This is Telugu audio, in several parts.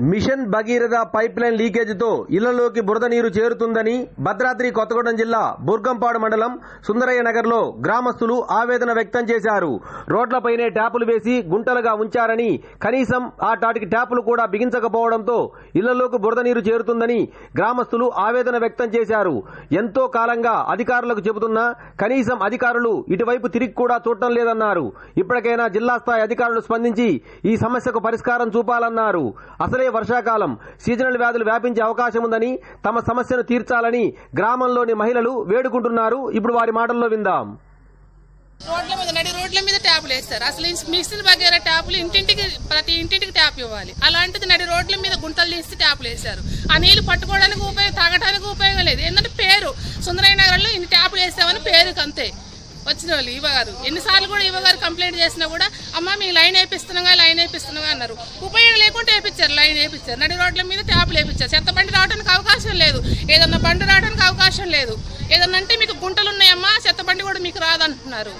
మిషన్ భగీరథ పైప్ లైన్ లీకేజీతో ఇళ్లలోకి బురద నీరు చేరుతుందని భద్రాద్రి కొత్తగూడెం జిల్లా బుర్గంపాడు మండలం సుందరయ్య నగర్లో గ్రామస్తులు ఆవేదన వ్యక్తం చేశారు. రోడ్లపైనే ట్యాపులు వేసి గుంటలుగా ఉంచారని, కనీసం వాటికి ట్యాపులు కూడా బిగించకపోవడంతో ఇళ్లలోకి బురద నీరు చేరుతుందని గ్రామస్తులు ఆవేదన వ్యక్తం చేశారు. ఎంతో కాలంగా అధికారులకు చెబుతున్నా కనీసం అధికారులు ఇటువైపు తిరిగి కూడా చూడటం లేదన్నారు. ఇప్పటికైనా జిల్లా స్థాయి అధికారులు స్పందించి ఈ సమస్యకు పరిష్కారం చూపాలన్నారు. అసలే వర్షాకాలం, సీజనల్ వ్యాధులు వ్యాపించే అవకాశం ఉందని, తమ సమస్యను తీర్చాలని గ్రామంలోని మహిళలు వేడుకుంటున్నారు. ఇప్పుడు వారి మాటల్లో విందాం. నడి రోడ్ల మీద ట్యాపులు వేస్తారు. అసలు మిషన్ భగీరథ ట్యాపులు ప్రతి ఇంటింటికి ట్యాప్ ఇవ్వాలి. అలాంటిది నడి రోడ్ల మీద గుంటలు తీసి ట్యాపులు వేశారు. ఆ నీళ్లు పట్టుకోవడానికి తాగడానికి ఉపయోగం లేదు. ఏంటంటే పేరు సుందరయ్య నగర్లో ఇన్ని ట్యాపులు వేసామని పేరుకి అంతే. వచ్చిన వాళ్ళు ఇవ్వగారు ఎన్నిసార్లు కూడా ఇవ్వగారు కంప్లైంట్ చేసినా కూడా అమ్మ మీ లైన్ వేపిస్తున్నాగా అన్నారు. ఉపయోగం లేకుండా వేపించారు, లైన్ వేపించారు. నడి రోడ్ల మీద ట్యాపులు వేపించారు. చెత్త బండి రావడానికి అవకాశం లేదు, ఏదన్నా బండి రావడానికి అవకాశం లేదు. ఏదన్నా అంటే మీకు గుంటలు ఉన్నాయమ్మా, చెత్త బండి కూడా మీకు రాదంటున్నారు.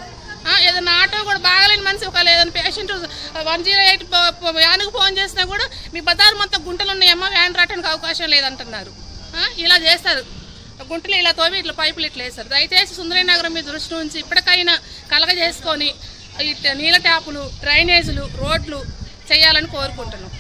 ఏదన్నా ఆటో కూడా బాగలేని మనిషి ఒకవేళ ఏదైనా పేషెంట్ 108 వ్యాన్కు ఫోన్ చేసినా కూడా మీ బజారు మొత్తం గుంటలు ఉన్నాయమ్మా, వ్యాన్ రావడానికి అవకాశం లేదంటున్నారు. ఇలా చేస్తారు. గుంటలు ఇలా తోవి ఇట్లా పైపులు ఇట్లా వేస్తారు. దయచేసి సుందరయ్య నగరం మీద దృష్టి నుంచి ఇప్పటికైనా కలగజేసుకొని నీళ్ళ ట్యాపులు, డ్రైనేజీలు, రోడ్లు చేయాలని కోరుకుంటున్నాం.